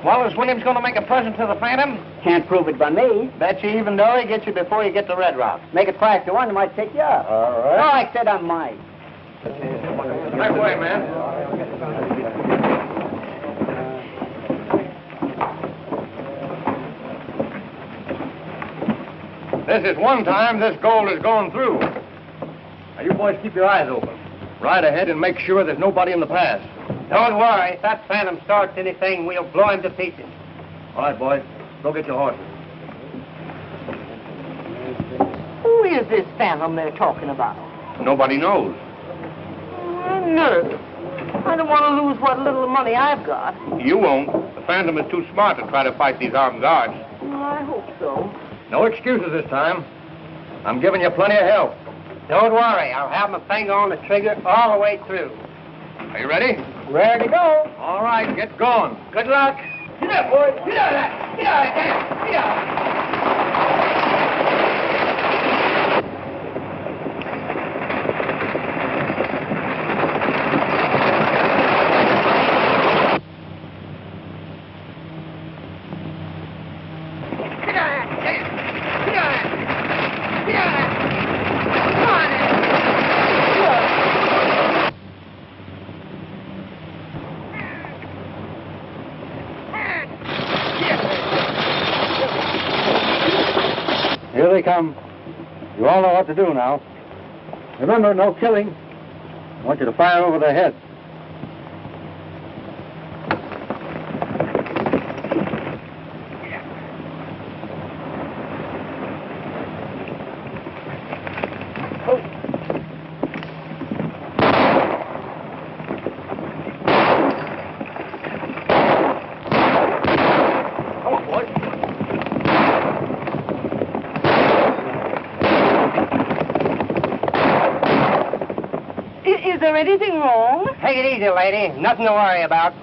Well, is Williams going to make a present to the Phantom? Can't prove it by me. Bet you even though he gets you before you get to Red Rock. Make it 5-1, he might take you up. All right. Oh, I said I might. Right away, man. This is one time this gold is going through. Now, you boys keep your eyes open. Ride ahead and make sure there's nobody in the pass. Don't worry. If that Phantom starts anything, we'll blow him to pieces. All right, boys. Go get your horses. Who is this Phantom they're talking about? Nobody knows. I'm nervous. I don't want to lose what little money I've got. You won't. The Phantom is too smart to try to fight these armed guards. Well, I hope so. No excuses this time. I'm giving you plenty of help. Don't worry. I'll have my finger on the trigger all the way through. Are you ready? Ready to go. All right, get going. Good luck. Get up, boys. Get out of that. Get out of that. Get out. Here they come. You all know what to do now. Remember, no killing. I want you to fire over their heads. Is there anything wrong? Take it easy, lady. Nothing to worry about.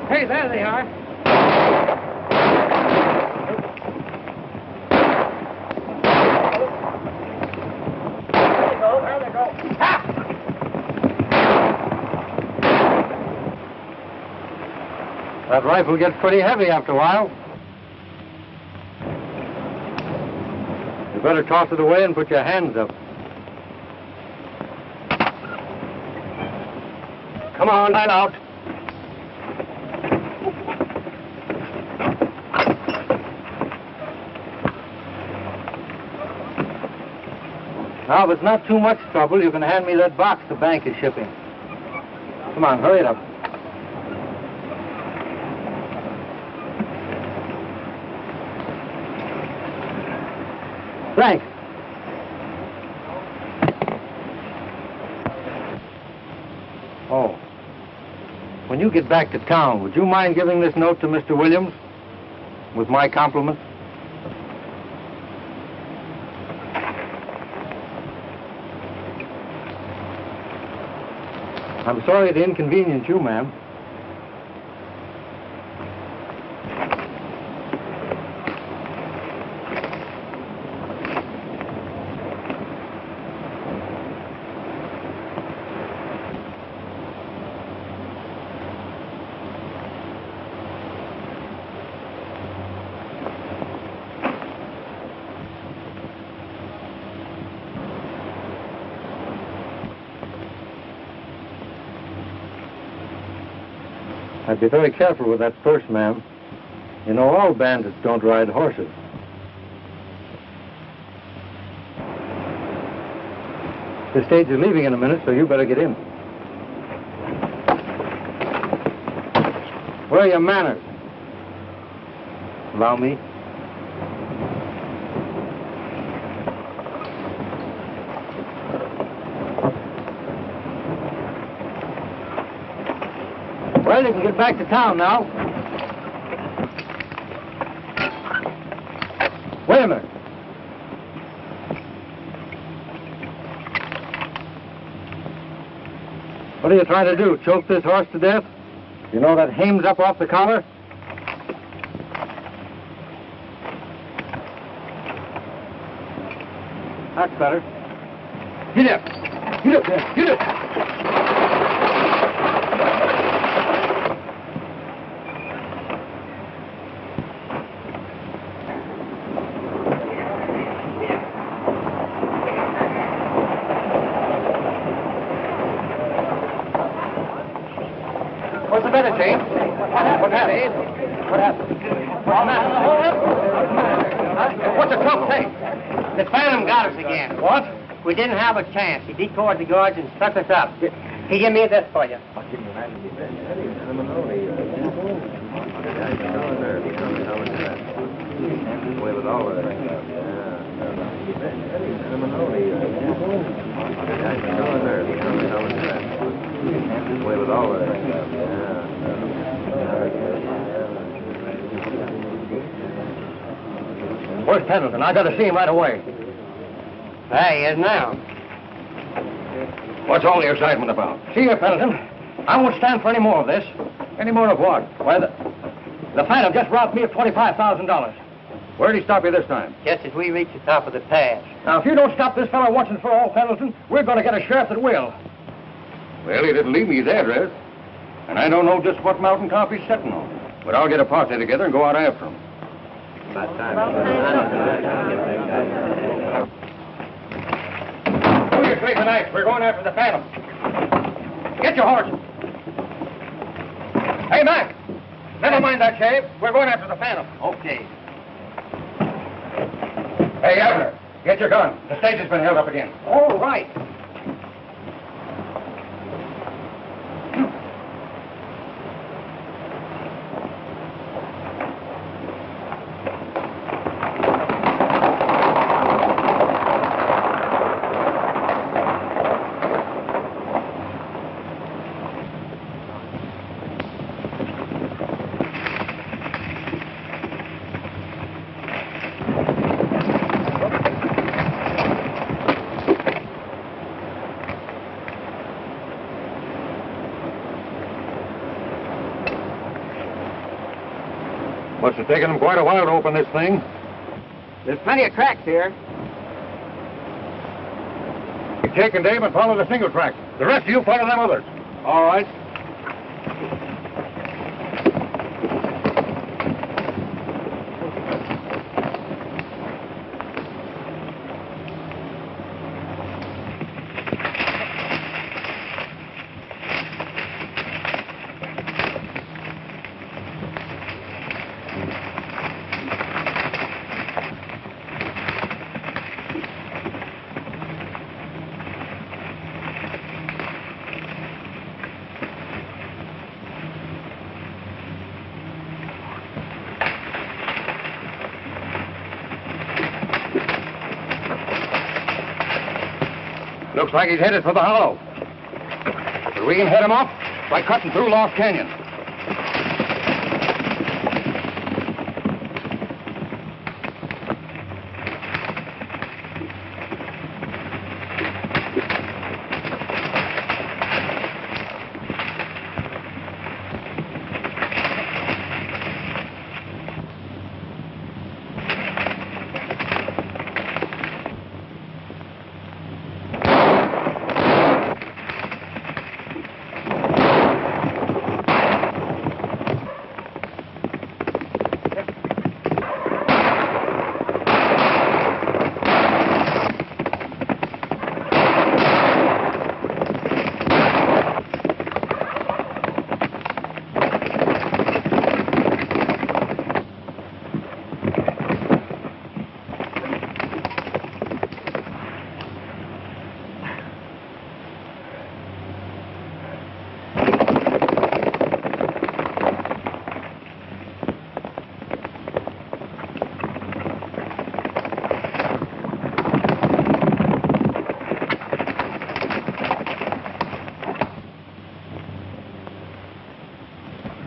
Hey, there they are. There they go. Ah! That rifle gets pretty heavy after a while. You better toss it away and put your hands up. Come on, line out. Now, if it's not too much trouble, you can hand me that box the bank is shipping. Come on, hurry it up. Frank. Oh. When you get back to town, would you mind giving this note to Mr. Williams? With my compliments? I'm sorry to inconvenience you, ma'am. I'd be very careful with that purse, ma'am. You know, all bandits don't ride horses. The stage is leaving in a minute, so you better get in. Where are your manners? Allow me. Well, you can get back to town now. Wait a minute. What are you trying to do, choke this horse to death? You know that hame's up off the collar? That's better. Get up! Get up there! Get up! What's the matter, James? What happened? What happened? What's the trouble, say? The Phantom got us again. What? We didn't have a chance. He decoyed the guards and stuck us up. He give me this for you. Where's Pendleton? I gotta see him right away. There he is now. What's all the excitement about? See here, Pendleton. I won't stand for any more of this. Any more of what? Why, the Phantom just robbed me of $25,000. Where'd he stop you this time? Just as we reach the top of the pass. Now, if you don't stop this fellow once and for all, Pendleton, we're going to get a sheriff that will. Well, he didn't leave me his address. And I don't know just what mountain top he's sitting on. But I'll get a posse together and go out after him. Do your sleeping nights. We're going after the Phantom. Get your horse. Hey, Mac. Never mind that shave. We're going after the Phantom. Okay. Hey, Abner, get your gun. The stage has been held up again. All right. Must have taken them quite a while to open this thing. There's plenty of tracks here. Jake and Dave and follow the single track. The rest of you follow them others. All right. Looks like he's headed for the hollow. But we can head him off by cutting through Lost Canyon.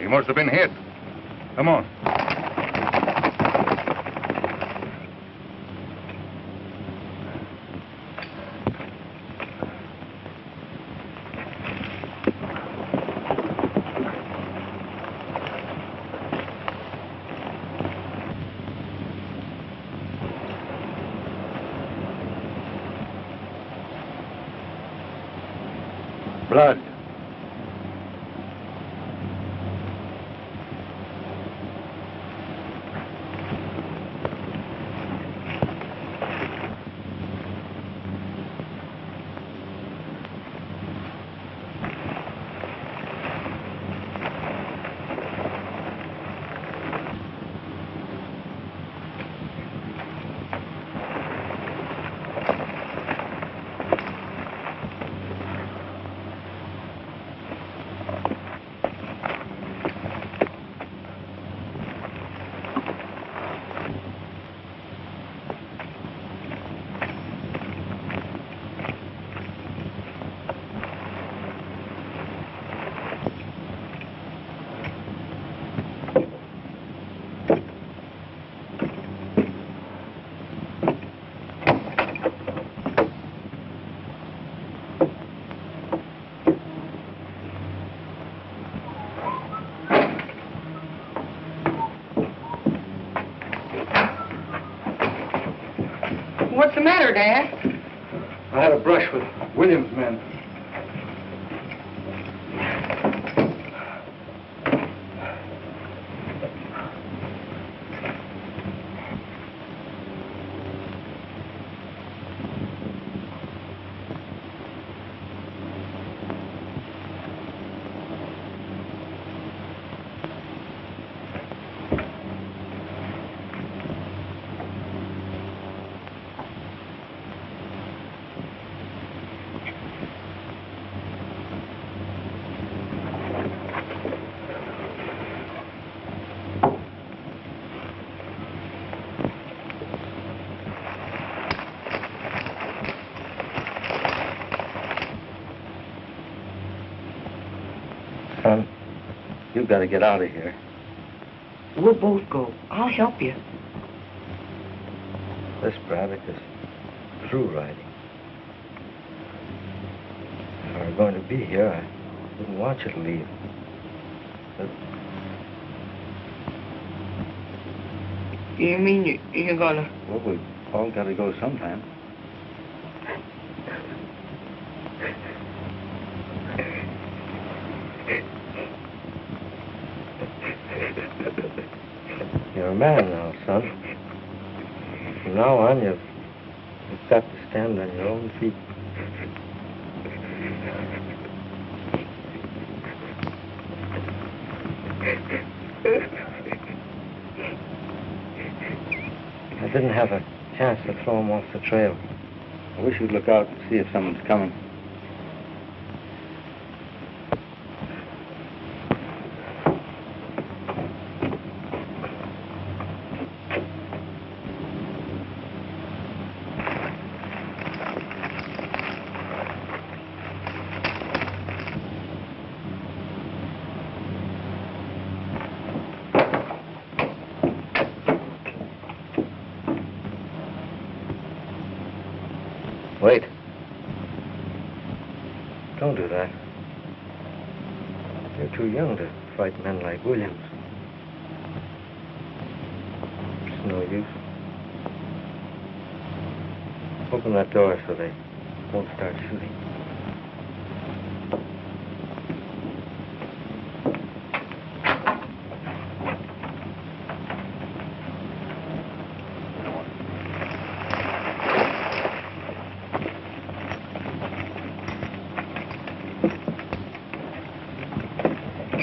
He must have been hit. Come on. Blood. What's the matter, Dad? I had a brush with Williams' men. Son, you've got to get out of here. We'll both go. I'll help you. This Braddock is through riding. If I were going to be here, I wouldn't want you to leave. But You mean you're gonna... well, we've all got to go sometime. You're a man now, son. From now on, you've got to stand on your own feet. I didn't have a chance to throw him off the trail. I wish you'd look out and see if someone's coming. Wait. Don't do that. You're too young to fight men like Williams. It's no use. Open that door so they won't start shooting.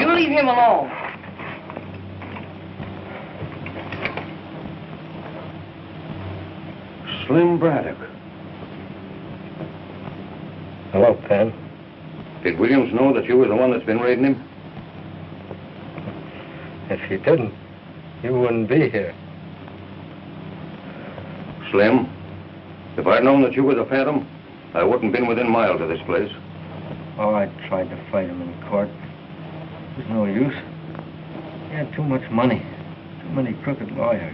Leave him alone. Slim Braddock. Hello, Pen. Did Williams know that you were the one that's been raiding him? If he didn't, you wouldn't be here. Slim, if I'd known that you were the Phantom, I wouldn't been within miles of this place. Oh, I tried to fight him in court. There's no use. He had too much money. Too many crooked lawyers.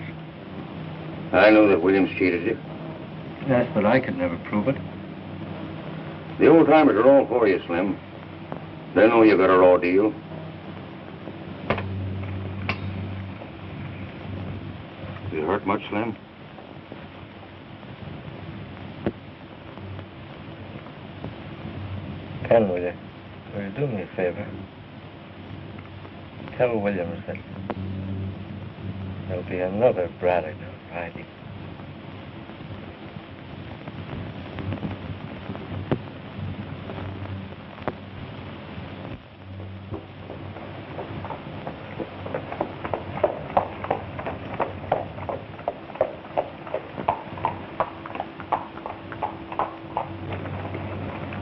I know that Williams cheated you. Yes, but I could never prove it. The old-timers are all for you, Slim. They know you got a raw deal. You hurt much, Slim? Ken, will you do me a favor? Tell Williams that there'll be another Braddock on Friday.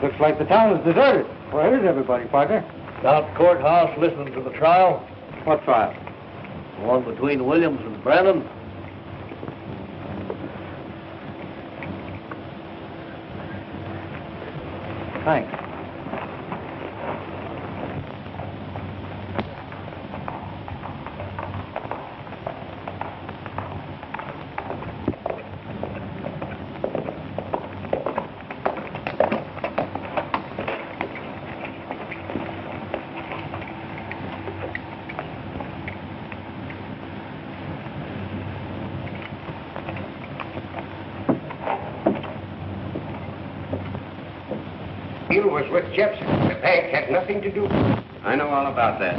Looks like the town is deserted. Where is everybody, partner? Down at the courthouse listening to the trial. What trial? The one between Williams and Brennan. Thanks. Deal was with Jepson. The bank had nothing to do with it. I know all about that.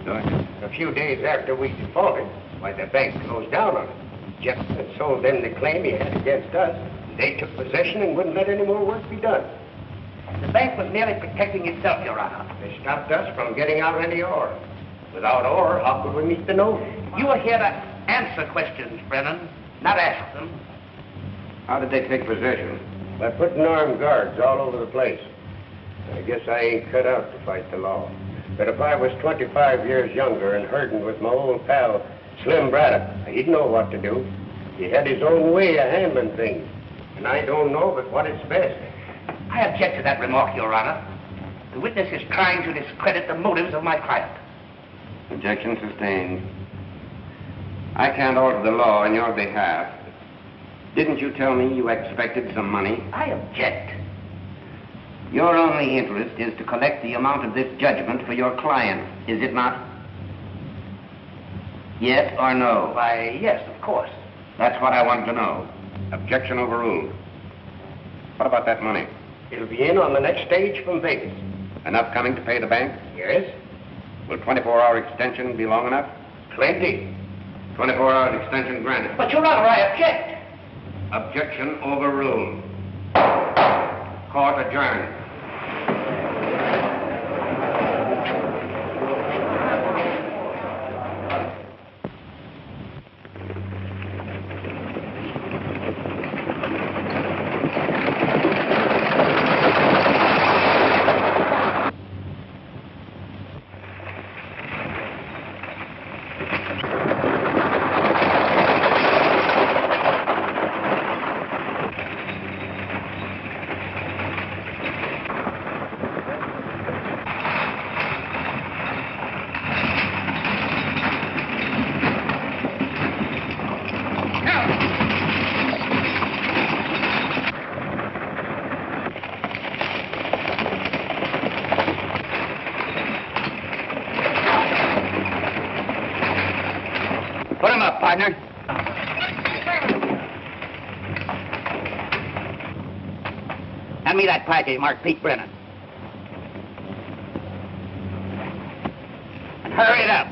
Don't you? A few days after we defaulted, why, the bank closed down on it. Jepson had sold them the claim he had against us. They took possession and wouldn't let any more work be done. The bank was merely protecting itself, Your Honor. They stopped us from getting out any ore. Without ore, how could we meet the note? You are here to answer questions, Brennan, not ask them. How did they take possession? By putting armed guards all over the place. I guess I ain't cut out to fight the law. But if I was 25 years younger and herding with my old pal, Slim Braddock, he'd know what to do. He had his own way of handling things. And I don't know but what is best. I object to that remark, Your Honor. The witness is trying to discredit the motives of my client. Objection sustained. I can't alter the law on your behalf. Didn't you tell me you expected some money? I object. Your only interest is to collect the amount of this judgment for your client, is it not? Yes or no? Why, yes, of course. That's what I wanted to know. Objection overruled. What about that money? It'll be in on the next stage from Vegas. Enough coming to pay the bank? Yes? Will 24-hour extension be long enough? Plenty. 24-hour extension granted. But, Your Honor, I object. Objection overruled. Court adjourned. Put him up, partner. Hand me that package marked Pete Brennan. And hurry it up.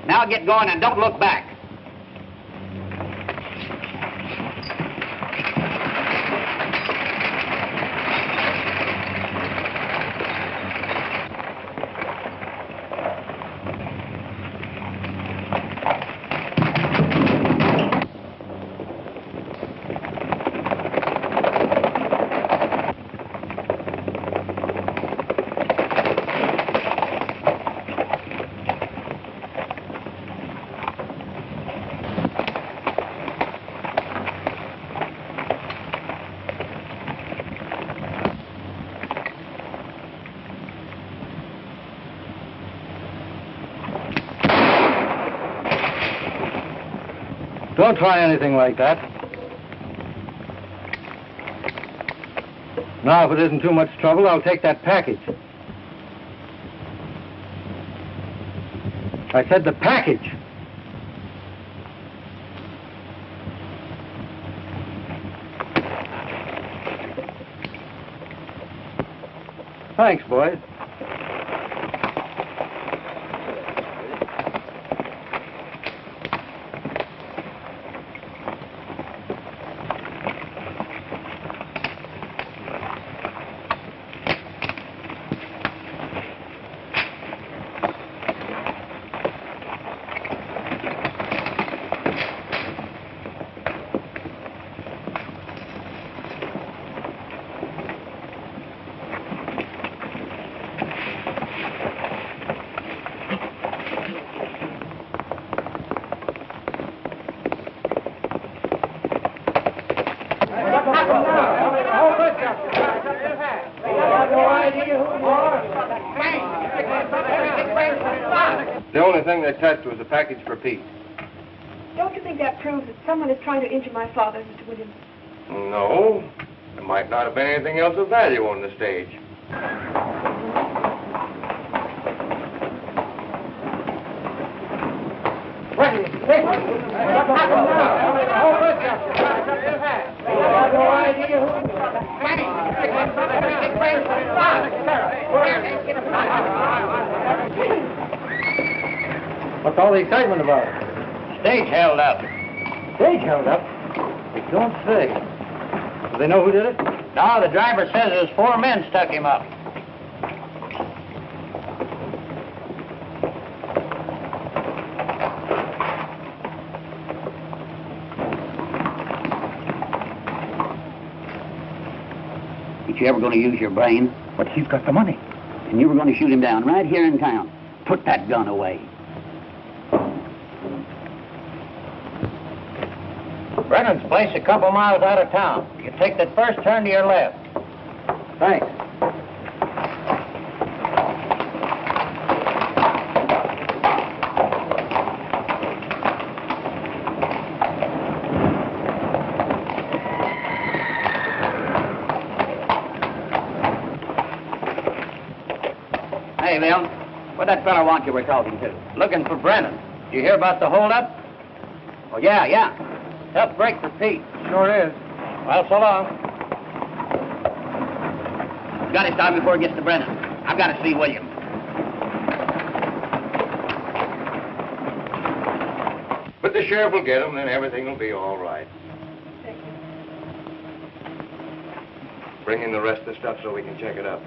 Now get going and don't look back. Don't try anything like that. Now, if it isn't too much trouble, I'll take that package. I said the package. Thanks, boys. The only thing they touched was a package for Pete. Don't you think that proves that someone is trying to injure my father, Mr. Williams? No. There might not have been anything else of value on the stage. What's all the excitement about? Stage held up. Stage held up? They don't say. Do they know who did it? No, the driver says there's 4 men stuck him up. Ain't you ever going to use your brain? But he's got the money. And you were going to shoot him down right here in town. Put that gun away. Brennan's place a couple miles out of town. You take that first turn to your left. Thanks. Hey, Bill, what that fella want you were talking to? Looking for Brennan. Did you hear about the holdup? Oh, yeah. Tough break for Pete. Sure is. Well, so long. Got to stop before he gets to Brennan. I've got to see Williams. But the sheriff will get him, then everything will be all right. Thank you. Bring in the rest of the stuff so we can check it up.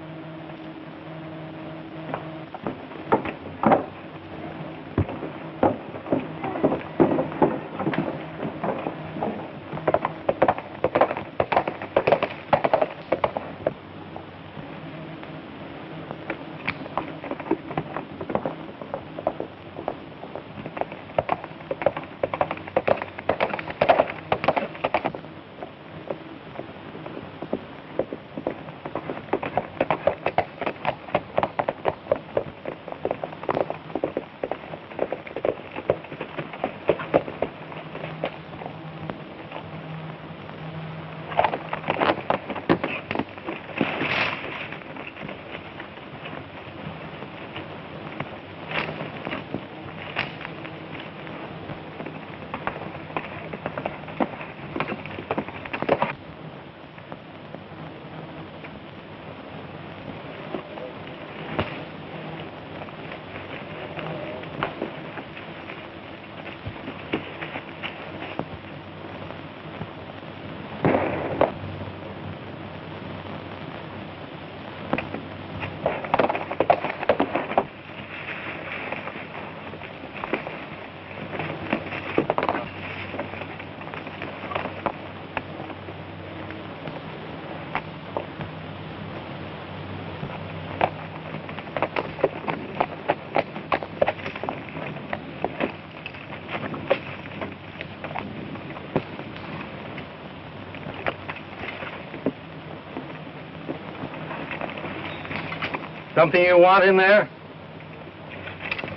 Something you want in there?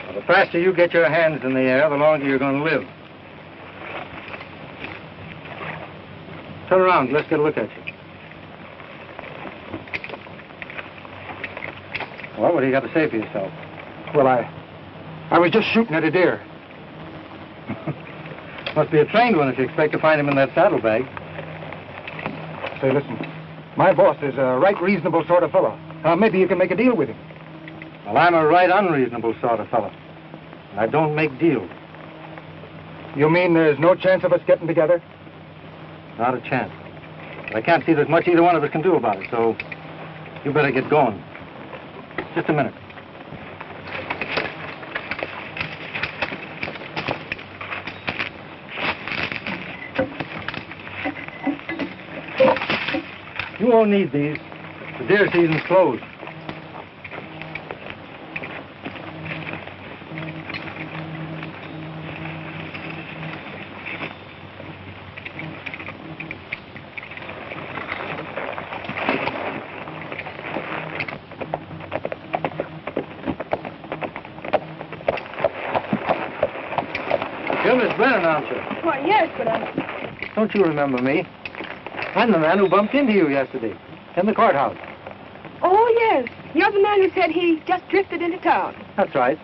Well, the faster you get your hands in the air, the longer you're going to live. Turn around. Let's get a look at you. Well, what do you got to say for yourself? Well, I was just shooting at a deer. Must be a trained one if you expect to find him in that saddlebag. Say, listen, my boss is a right reasonable sort of fellow. Maybe you can make a deal with him. Well, I'm a right unreasonable sort of fellow. And I don't make deals. You mean there's no chance of us getting together? Not a chance. But I can't see there's much either one of us can do about it, so you better get going. Just a minute. You won't need these. The deer season's closed. You're Miss Brennan, aren't you? Why, yes, but I... Don't you remember me? I'm the man who bumped into you yesterday in the courthouse. Oh, yes. You're the man who said he just drifted into town. That's right.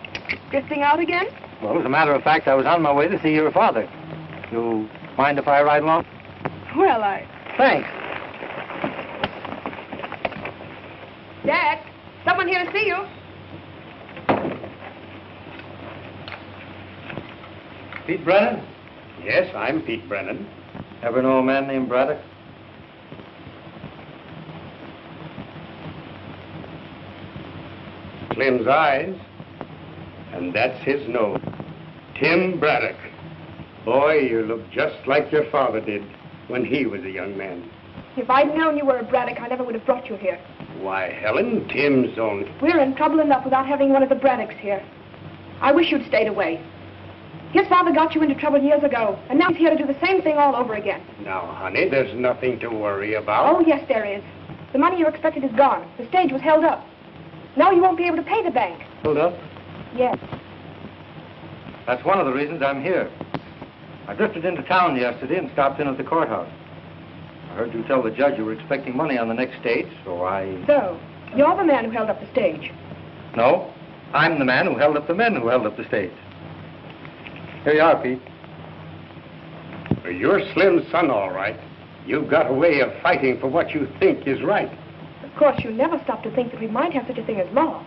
Drifting out again? Well, as a matter of fact, I was on my way to see your father. You mind if I ride along? Well, I... Thanks. Dad, someone here to see you. Pete Brennan? Yes, I'm Pete Brennan. Ever know a man named Braddock? Slim's eyes, and that's his nose. Tim Braddock. Boy, you look just like your father did when he was a young man. If I'd known you were a Braddock, I never would have brought you here. Why, Helen, Tim's only... We're in trouble enough without having one of the Braddocks here. I wish you'd stayed away. His father got you into trouble years ago, and now he's here to do the same thing all over again. Now, honey, there's nothing to worry about. Oh, yes, there is. The money you expected is gone. The stage was held up. Now you won't be able to pay the bank. Hold up. Yes. That's one of the reasons I'm here. I drifted into town yesterday and stopped in at the courthouse. I heard you tell the judge you were expecting money on the next stage, so I... So, you're the man who held up the stage. No, I'm the man who held up the men who held up the stage. Here you are, Pete. Well, you're Slim's son, all right. You've got a way of fighting for what you think is right. Of course, you never stop to think that we might have such a thing as law.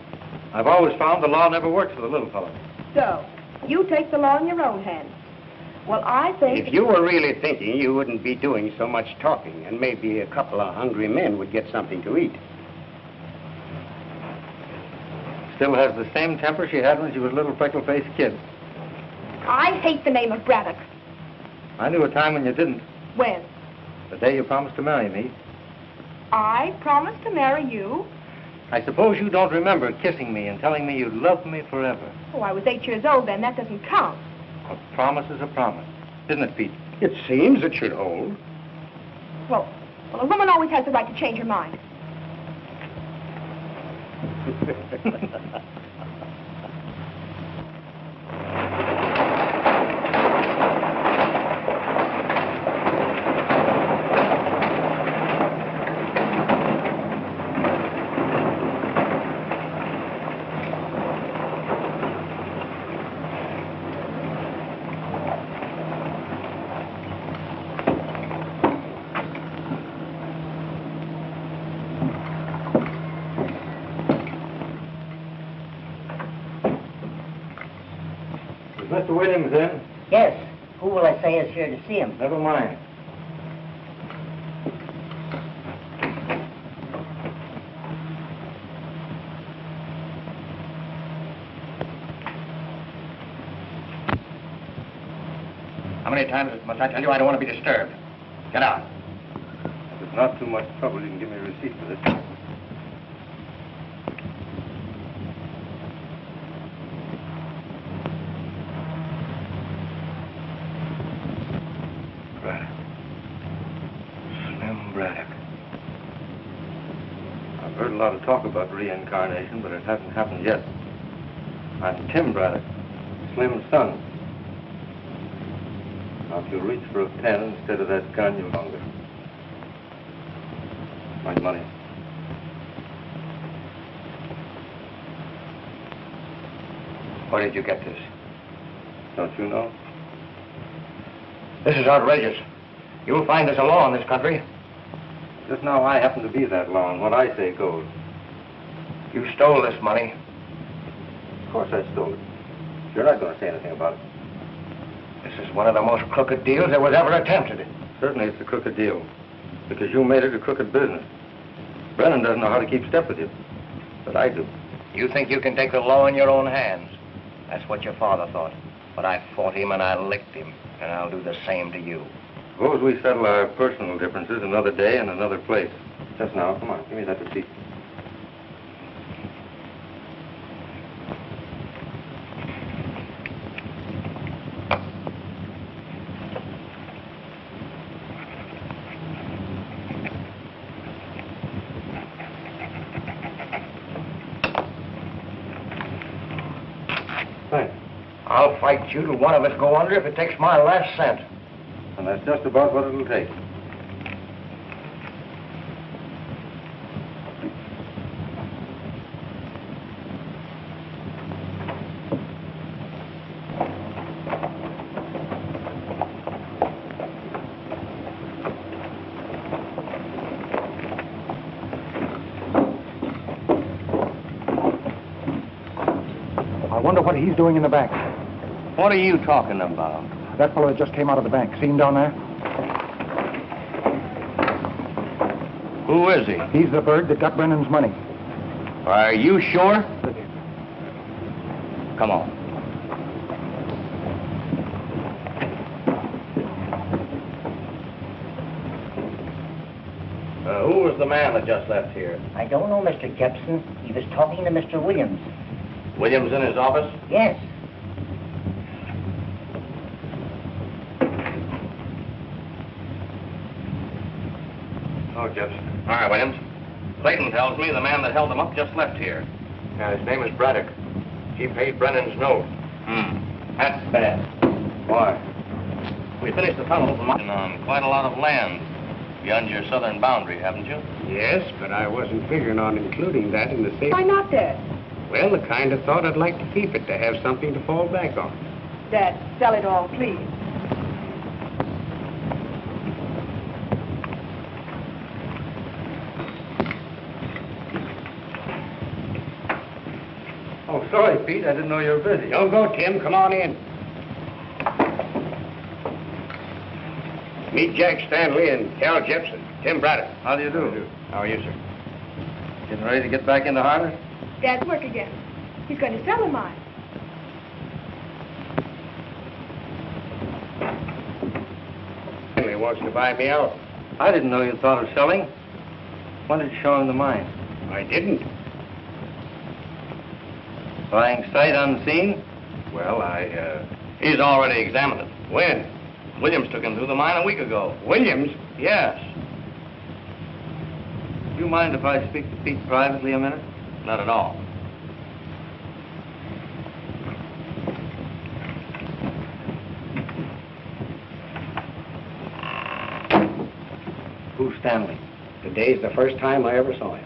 I've always found the law never works for the little fellow. So, you take the law in your own hands. Well, I think... If you were really thinking, you wouldn't be doing so much talking, and maybe a couple of hungry men would get something to eat. Still has the same temper she had when she was a little freckle-faced kid. I hate the name of Braddock. I knew a time when you didn't. When? The day you promised to marry me. I promised to marry you? I suppose you don't remember kissing me and telling me you'd love me forever. Oh, I was 8 years old then. That doesn't count. A promise is a promise. Isn't it, Pete? It seems it should hold. Well, a woman always has the right to change her mind. Mr. Williams in? Yes. Who will I say is here to see him? Never mind. How many times must I tell you I don't want to be disturbed? Get out. If it's not too much trouble, you can give me a receipt for this. Braddock. Slim Braddock. I've heard a lot of talk about reincarnation, but it hasn't happened yet. I'm Tim Braddock, Slim's son. Now, if you'll reach for a pen instead of that gun, you'll longer. find money. Where did you get this? Don't you know? This is outrageous. You'll find there's a law in this country. Just now I happen to be that law, and what I say goes. You stole this money. Of course I stole it. You're not going to say anything about it. This is one of the most crooked deals that was ever attempted. Certainly it's a crooked deal, because you made it a crooked business. Brennan doesn't know how to keep step with you, but I do. You think you can take the law in your own hands. That's what your father thought. But I fought him and I licked him, and I'll do the same to you. Suppose we settle our personal differences another day and another place. Just now, come on, give me that receipt. Thanks. I'll fight you till one of us go under if it takes my last cent. And that's just about what it'll take. I wonder what he's doing in the bank. What are you talking about? That fellow that just came out of the bank. See him down there? Who is he? He's the bird that got Brennan's money. Are you sure? Come on. Who was the man that just left here? I don't know, Mr. Jepson. He was talking to Mr. Williams. Williams in his office? Yes. Oh, Jepson. All right, Williams. Clayton tells me the man that held them up just left here. Yeah, his name is Braddock. He paid Brennan's note. That's bad. Why? We finished the tunnel on quite a lot of land beyond your southern boundary, haven't you? Yes, but I wasn't figuring on including that in the sale. Why not, Dad? Well, I kind of thought I'd like to keep it to have something to fall back on. Dad, sell it all, please. Oh, sorry, Pete. I didn't know you were busy. Don't go, Tim. Come on in. Meet Jack Stanley and Cal Jepson. Tim Braddock. How do you do? How are you, sir? Getting ready to get back into harness? Dad's work again. He's going to sell the mine. Stanley wants to buy me out. I didn't know you thought of selling. When did you show him the mine? I didn't. Buying sight unseen? Well, he's already examined it. When? Williams took him through the mine a week ago. Williams? Yes. Do you mind if I speak to Pete privately a minute? Not at all. Who's Stanley? Today's the first time I ever saw him.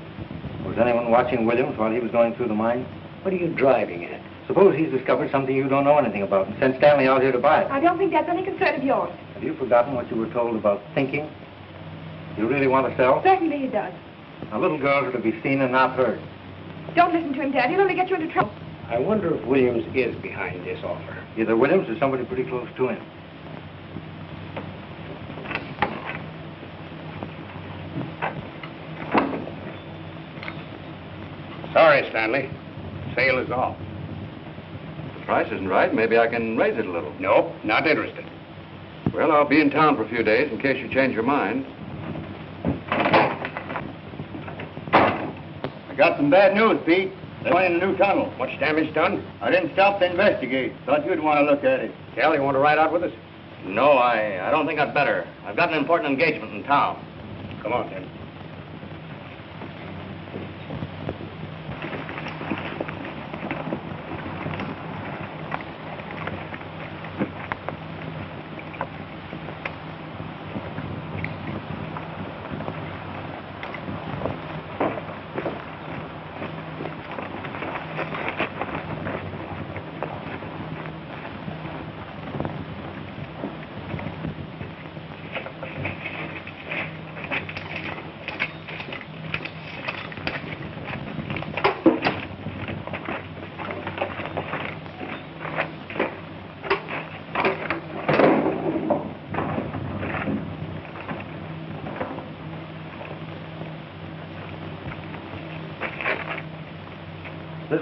Was anyone watching Williams while he was going through the mine? What are you driving at? Suppose he's discovered something you don't know anything about and sent Stanley out here to buy it. I don't think that's any concern of yours. Have you forgotten what you were told about thinking? You really want to sell? Certainly he does. Now, little girls are to be seen and not heard. Don't listen to him, Dad. He'll only get you into trouble. I wonder if Williams is behind this offer. Either Williams or somebody pretty close to him. Sorry, Stanley. Sale is off. The price isn't right. Maybe I can raise it a little. Nope, not interested. Well, I'll be in town for a few days in case you change your mind. I got some bad news, Pete. They're going in a new tunnel. Much damage done? I didn't stop to investigate. Thought you'd want to look at it. Cal, you want to ride out with us? No, I don't think I'd better. I've got an important engagement in town. Come on, Tim.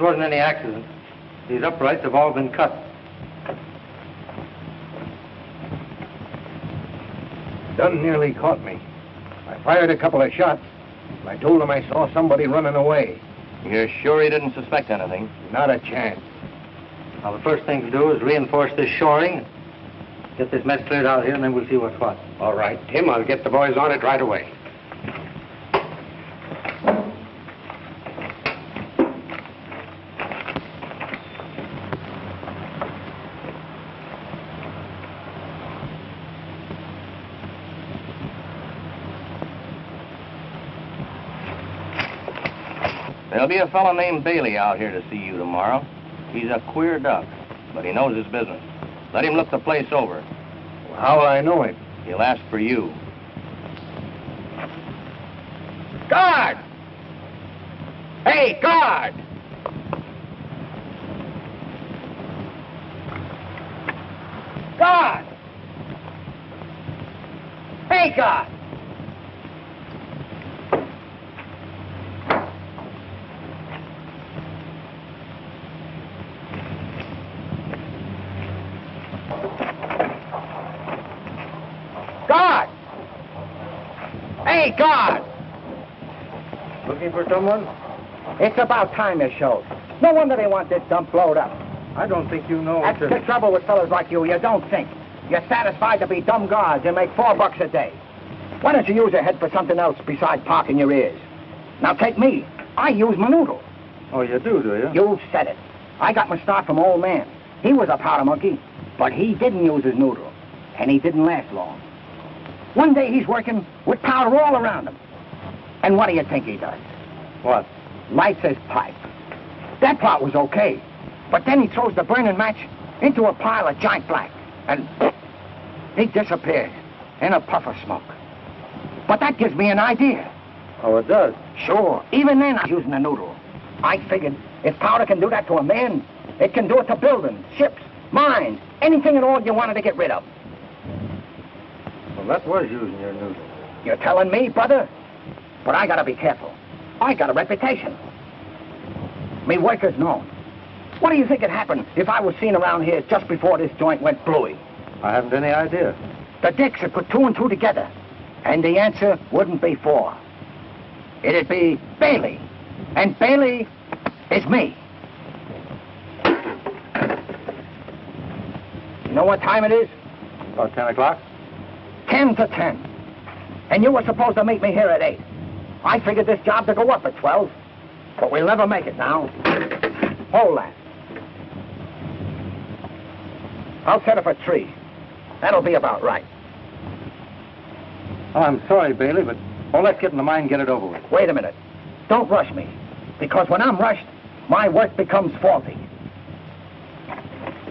wasn't any accident. These uprights have all been cut. Dunn nearly caught me. I fired a couple of shots. I told him I saw somebody running away. You're sure he didn't suspect anything? Not a chance. Now, the first thing to do is reinforce this shoring. Get this mess cleared out here, and then we'll see what's what. All right, Tim, I'll get the boys on it right away. There'll be a fellow named Bailey out here to see you tomorrow. He's a queer duck, but he knows his business. Let him look the place over. How will I know it? He'll ask for you. Guard! Hey, guard! Guard! Hey, guard! Guard! Hey, guard! Looking for someone? It's about time they showed. No wonder they want this dump blowed up. I don't think you know. That's the trouble with fellas like you. You don't think. You're satisfied to be dumb guards and make $4 a day. Why don't you use your head for something else besides parking your ears? Now take me. I use my noodle. Oh, you do you? You said it. I got my start from old man. He was a powder monkey, but he didn't use his noodle, and he didn't last long. One day he's working with powder all around him. And what do you think he does? What? Lights his pipe. That part was okay. But then he throws the burning match into a pile of giant black. And he disappears in a puff of smoke. But that gives me an idea. Oh, it does? Sure. Even then, I'm using a noodle. I figured if powder can do that to a man, it can do it to buildings, ships, mines, anything at all you wanted to get rid of. Well, that was using your noodle. You're telling me, brother? But I gotta be careful. I got a reputation. Me workers know. What do you think would happen if I was seen around here just before this joint went bluey? I haven't any idea. The dicks would put 2 and 2 together, and the answer wouldn't be 4. It'd be Bailey, and Bailey is me. You know what time it is? About 10 o'clock? 10 to 10. And you were supposed to meet me here at 8. I figured this job to go up at 12, but we'll never make it now. Hold that. I'll set up a tree. That'll be about right. Oh, I'm sorry, Bailey, but let's get in the mine and get it over with. Wait a minute. Don't rush me, because when I'm rushed, my work becomes faulty.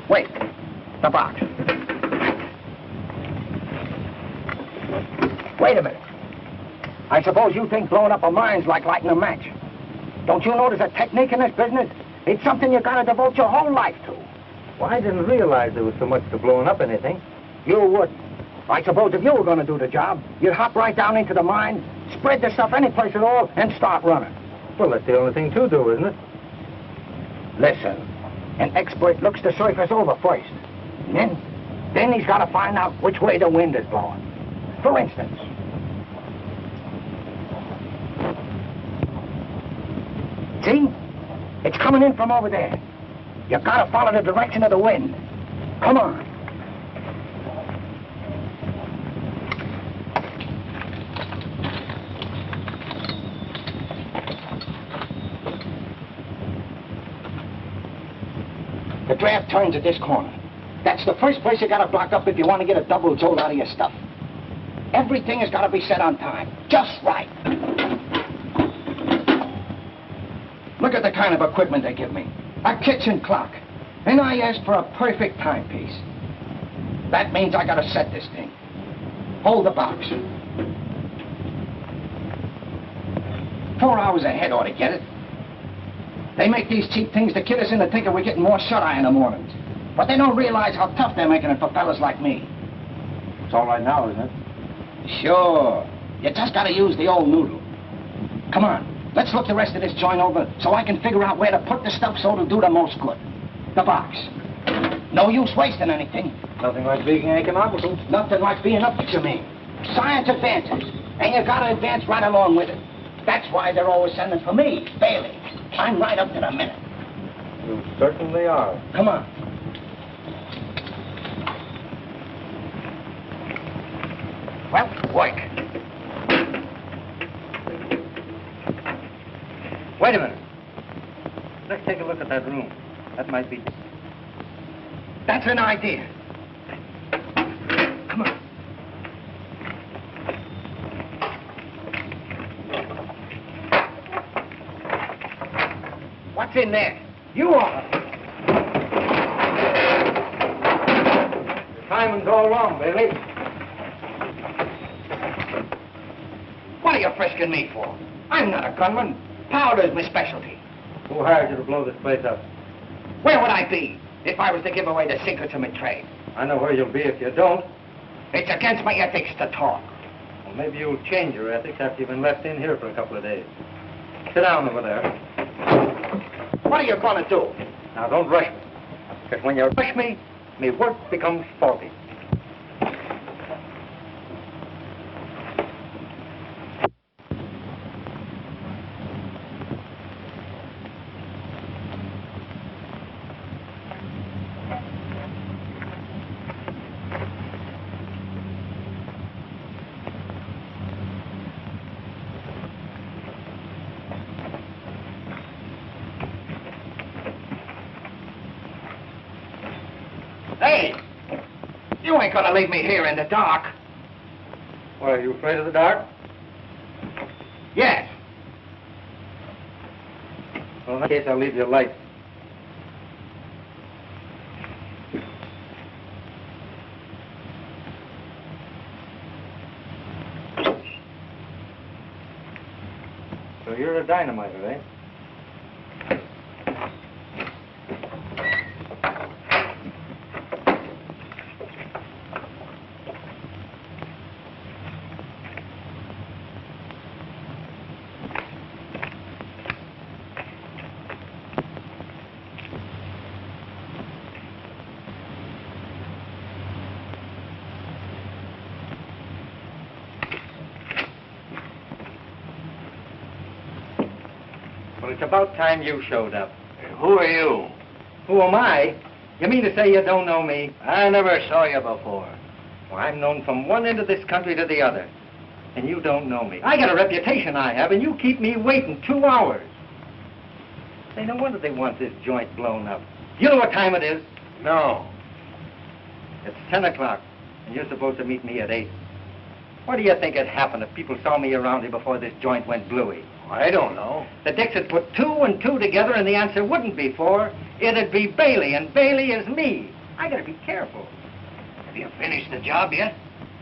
Wait. The box. Wait a minute. I suppose you think blowing up a mine's like lighting a match. Don't you know there's a technique in this business? It's something you gotta devote your whole life to. Well, I didn't realize there was so much to blowing up anything. You wouldn't. I suppose if you were gonna do the job, you'd hop right down into the mine, spread the stuff any place at all, and start running. Well, that's the only thing to do, isn't it? Listen, an expert looks the surface over first. And then he's gotta find out which way the wind is blowing. For instance, see? It's coming in from over there. You gotta follow the direction of the wind. Come on. The draft turns at this corner. That's the first place you gotta block up if you want to get a double jolt out of your stuff. Everything has gotta be set on time. Just right. Look at the kind of equipment they give me. A kitchen clock. And I asked for a perfect timepiece. That means I gotta set this thing. Hold the box. 4 hours ahead ought to get it. They make these cheap things to kid us into thinking we're getting more shut-eye in the mornings. But they don't realize how tough they're making it for fellas like me. It's all right now, isn't it? Sure. You just gotta use the old noodle. Come on. Let's look the rest of this joint over so I can figure out where to put the stuff so it'll do the most good. The box. No use wasting anything. Nothing like being economical. Nothing like being up to me. Science advances, and you gotta advance right along with it. That's why they're always sending for me, Bailey. I'm right up to the minute. You certainly are. Come on. Well, work. Wait a minute. Let's take a look at that room. That might be... That's an idea. Come on. What's in there? You are. The timing's all wrong, Bailey. What are you frisking me for? I'm not a gunman. Powder's my specialty. Who hired you to blow this place up? Where would I be if I was to give away the secrets of my trade? I know where you'll be if you don't. It's against my ethics to talk. Well, maybe you'll change your ethics after you've been left in here for a couple of days. Sit down over there. What are you going to do? Now, don't rush me. Because when you rush me, my work becomes faulty. Hey, you ain't gonna leave me here in the dark. What, are you afraid of the dark? Yes. Well, in that case, I'll leave you a light. So you're a dynamiter, eh? Well, it's about time you showed up. Who are you? Who am I? You mean to say you don't know me? I never saw you before. Well, I'm known from one end of this country to the other. And you don't know me. I got a reputation I have, and you keep me waiting 2 hours. Say, no wonder they want this joint blown up. You know what time it is? No. It's 10 o'clock, and you're supposed to meet me at 8. What do you think would happen if people saw me around here before this joint went bluey? I don't know. The Dicks would put 2 and 2 together, and the answer wouldn't be 4. It'd be Bailey, and Bailey is me. I gotta be careful. Have you finished the job yet?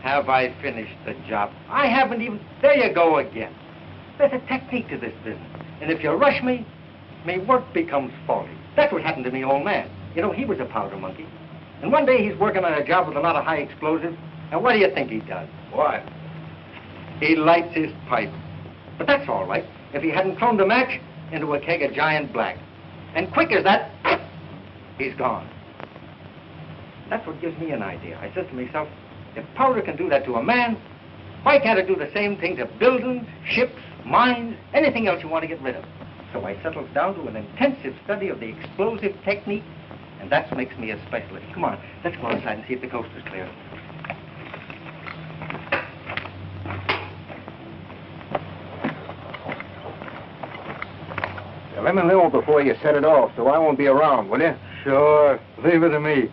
Have I finished the job? I haven't even... There you go again. There's a technique to this business. And if you rush me, my work becomes faulty. That's what happened to me old man. You know, he was a powder monkey. And one day he's working on a job with a lot of high explosives. And what do you think he does? What? He lights his pipe. But that's all right. If he hadn't thrown the match into a keg of giant black. And quick as that, he's gone. That's what gives me an idea. I said to myself, if powder can do that to a man, why can't it do the same thing to buildings, ships, mines, anything else you want to get rid of? So I settled down to an intensive study of the explosive technique, and that makes me a specialist. Come on, let's go inside and see if the coast is clear. Now, let me know before you set it off, so I won't be around, will you? Sure. Leave it to me.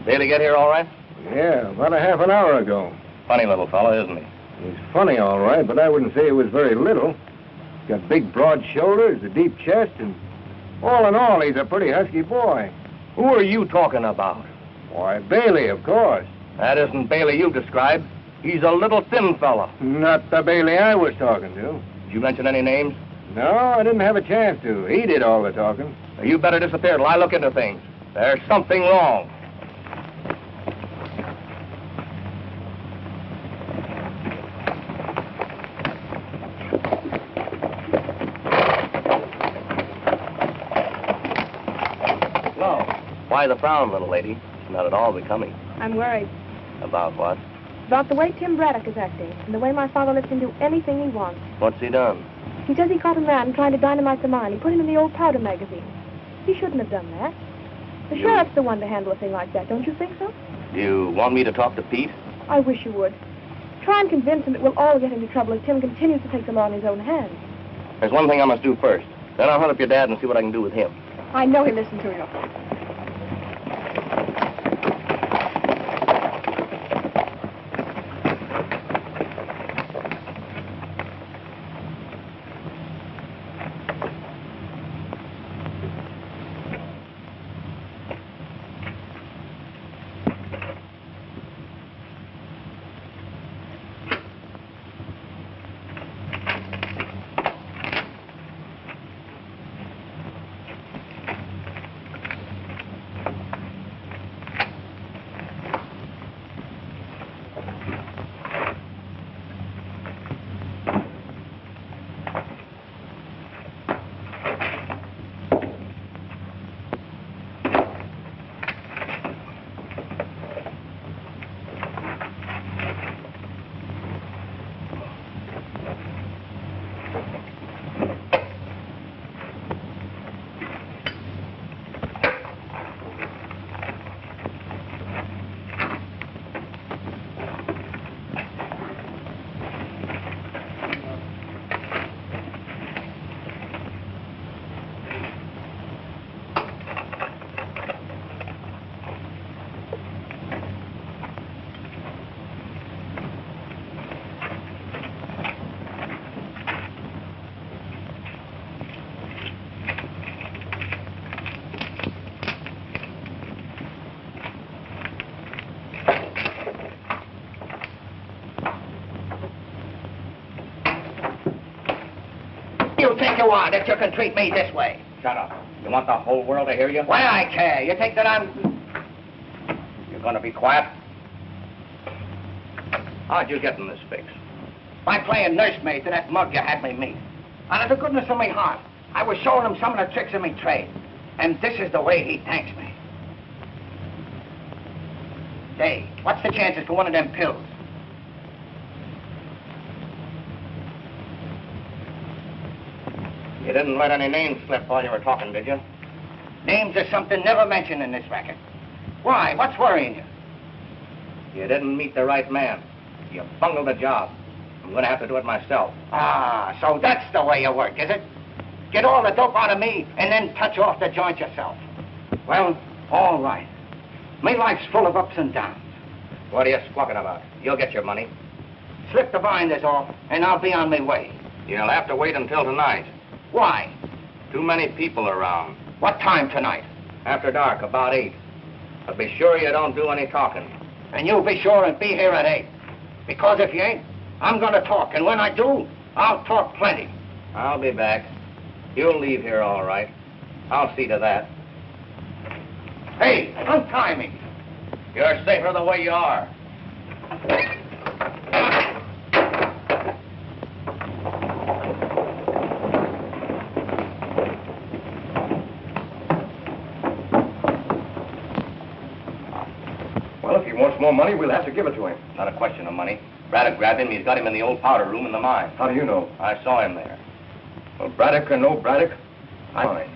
Bailey get here all right? Yeah, about a half an hour ago. Funny little fellow, isn't he? He's funny, all right, but I wouldn't say he was very little. He's got big, broad shoulders, a deep chest, and all in all, he's a pretty husky boy. Who are you talking about? Why, Bailey, of course. That isn't Bailey you described. He's a little thin fella. Not the Bailey I was talking to. Did you mention any names? No, I didn't have a chance to. He did all the talking. Now, you better disappear till I look into things. There's something wrong. Well, why the frown, little lady? It's not at all becoming. I'm worried About what? about the way Tim Braddock is acting and the way my father lets him do anything he wants. What's he done? He says he caught a man trying to dynamite the mine. He put him in the old powder magazine. He shouldn't have done that. The sheriff's the one to handle a thing like that, don't you think so? Do you want me to talk to Pete? I wish you would. Try and convince him that we'll all get into trouble if Tim continues to take the law in his own hands. There's one thing I must do first. Then I'll hunt up your dad and see what I can do with him. I know he'll listen to you. You think you are, that you can treat me this way? Shut up. You want the whole world to hear you? Well, I care. You think that I'm... You're going to be quiet? How'd you get in this fix? By playing nursemaid to that mug you had me meet. Out of the goodness of my heart, I was showing him some of the tricks of me trade. And this is the way he thanks me. Say, what's the chances for one of them pills? You didn't let any names slip while you were talking, did you? Names are something never mentioned in this racket. Why? What's worrying you? You didn't meet the right man. You bungled the job. I'm going to have to do it myself. Ah, so that's the way you work, is it? Get all the dope out of me and then touch off the joint yourself. Well, all right. My life's full of ups and downs. What are you squawking about? You'll get your money. Slip the binders off and I'll be on my way. You'll have to wait until tonight. Why? Too many people around. What time tonight? After dark, about 8. But be sure you don't do any talking. And you'll be sure and be here at 8. Because if you ain't, I'm going to talk. And when I do, I'll talk plenty. I'll be back. You'll leave here all right. I'll see to that. Hey, untie me. You're safer the way you are. Well, if he wants more money, we'll have to give it to him. Not a question of money. Braddock grabbed him. He's got him in the old powder room in the mine. How do you know? I saw him there. Well, Braddock or no Braddock, fine.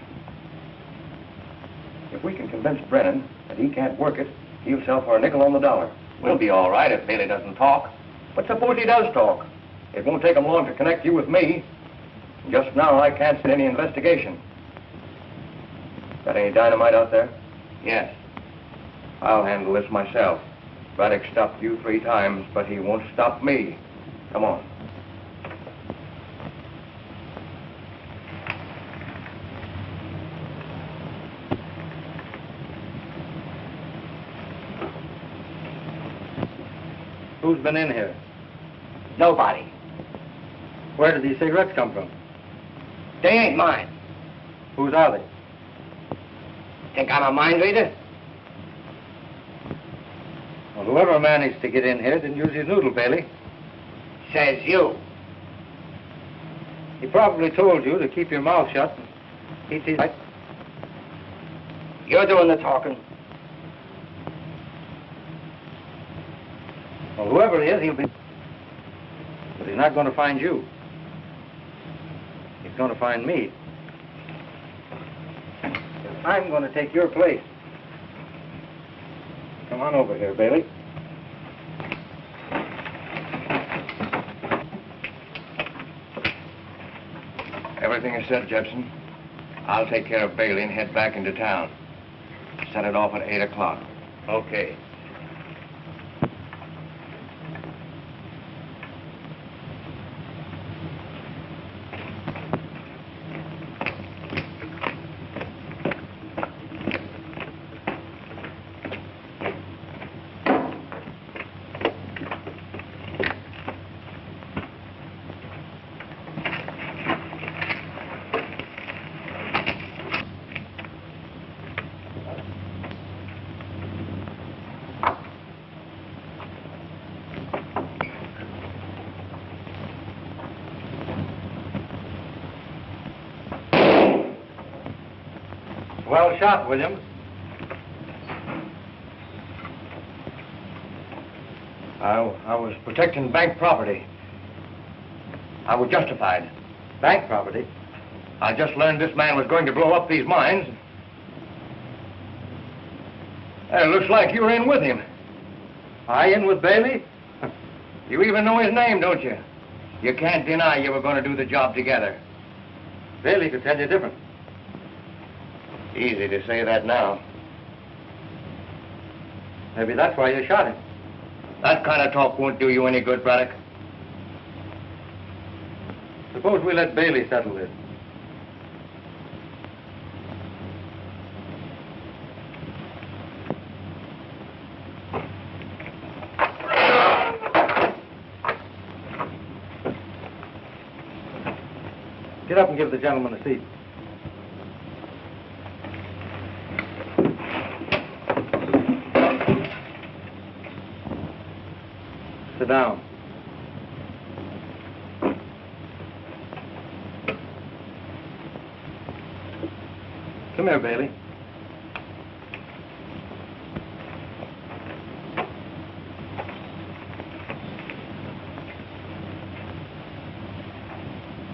If we can convince Brennan that he can't work it, he'll sell for a nickel on the dollar. We'll be all right if Bailey doesn't talk. But suppose he does talk. It won't take him long to connect you with me. Just now, I can't see any investigation. Got any dynamite out there? Yes. I'll handle this myself. Braddock stopped you 3 times, but he won't stop me. Come on. Who's been in here? Nobody. Where did these cigarettes come from? They ain't mine. Whose are they? Think I'm a mind reader? Well, whoever managed to get in here didn't use his noodle, Bailey. Says you. He probably told you to keep your mouth shut and keep his... You're doing the talking. Well, whoever he is, he'll be... But he's not going to find you. He's going to find me. I'm going to take your place. Come on over here, Bailey. Everything is set, Jepson. I'll take care of Bailey and head back into town. Set it off at 8 o'clock. Okay. Well shot, Williams. I was protecting bank property. I was justified. Bank property? I just learned this man was going to blow up these mines. It looks like you were in with him. I in with Bailey? You even know his name, don't you? You can't deny you were going to do the job together. Bailey could tell you different. Easy to say that now. Maybe that's why you shot him. That kind of talk won't do you any good, Braddock. Suppose we let Bailey settle this. Get up and give the gentleman a seat. Sit down. Come here, Bailey. Is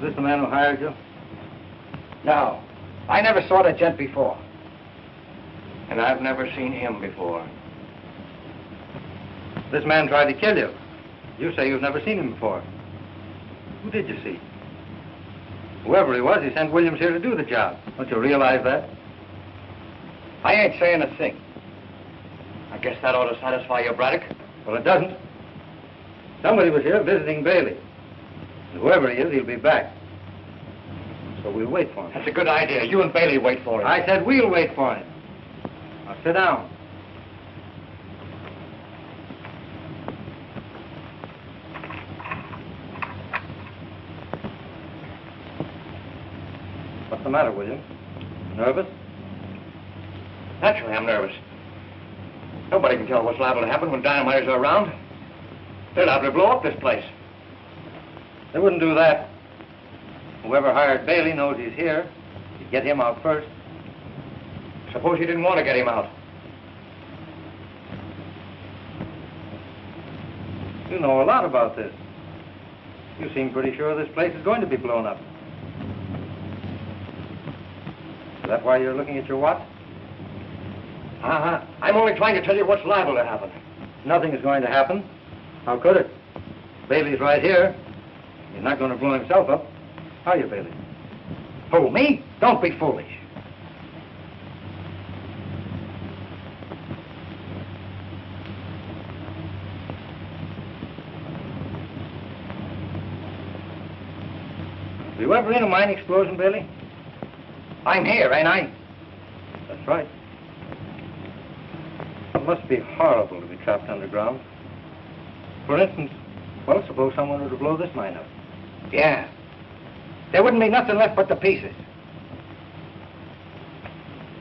this the man who hired you? No. I never saw the gent before. And I've never seen him before. This man tried to kill you. You say you've never seen him before. Who did you see? Whoever he was, he sent Williams here to do the job. Don't you realize that? I ain't saying a thing. I guess that ought to satisfy you, Braddock. Well, it doesn't. Somebody was here visiting Bailey. And whoever he is, he'll be back. So we'll wait for him. That's a good idea. You and Bailey wait for him. I said we'll wait for him. Now sit down. What's the matter, William? Nervous? Naturally, I'm nervous. Nobody can tell what's liable to happen when dynamiters are around. They're liable to blow up this place. They wouldn't do that. Whoever hired Bailey knows he's here. You'd get him out first. Suppose you didn't want to get him out. You know a lot about this. You seem pretty sure this place is going to be blown up. Is that why you're looking at your watch? Uh-huh. I'm only trying to tell you what's liable to happen. Nothing is going to happen. How could it? Bailey's right here. He's not going to blow himself up. Are you, Bailey? Who, me? Don't be foolish. Were you ever in a mine explosion, Bailey? I'm here, ain't I? That's right. It must be horrible to be trapped underground. For instance, well, suppose someone were to blow this mine up. Yeah. There wouldn't be nothing left but the pieces.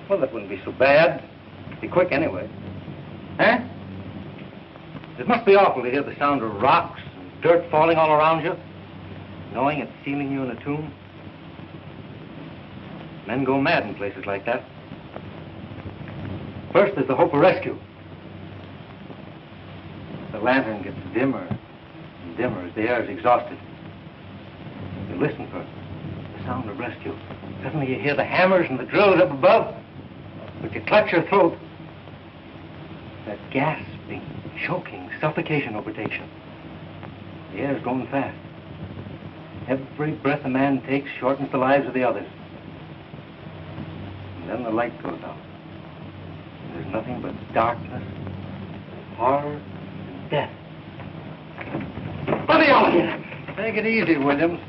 Well, that wouldn't be so bad. Be quick anyway. Huh? It must be awful to hear the sound of rocks and dirt falling all around you, knowing it's sealing you in a tomb. Men go mad in places like that. First, there's the hope of rescue. The lantern gets dimmer and dimmer as the air is exhausted. You listen for the sound of rescue. Suddenly you hear the hammers and the drills up above, but you clutch your throat. That gasping, choking, suffocation overtakes you. The air's going fast. Every breath a man takes shortens the lives of the others. And then the light goes out. There's nothing but darkness, horror, and death. Let me out here! Take it easy, Williams.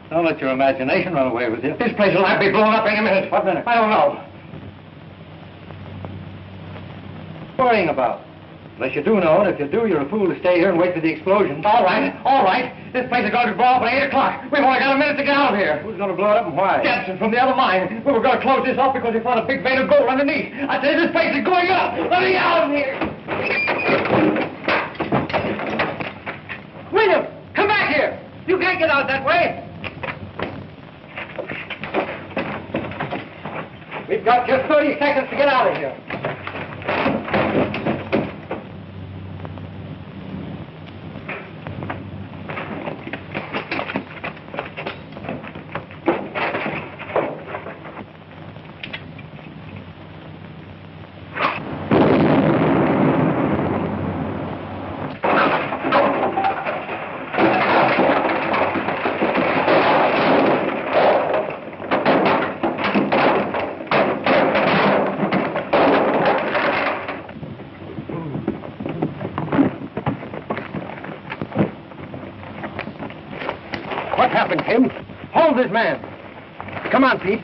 Don't let your imagination run away with you. This place will have to be blown up in a minute. What minute? I don't know. Worrying about? Unless you do know, and if you do, you're a fool to stay here and wait for the explosion. All right, all right. This place is going to blow up at 8 o'clock. We've only got a minute to get out of here. Who's going to blow it up and why? Jepson from the other mine. We were going to close this off because we found a big vein of gold underneath. I said this place is going up. Let me out of here. William, come back here. You can't get out that way. We've got just 30 seconds to get out of here. What happened, Tim? Hold this man. Come on, Pete.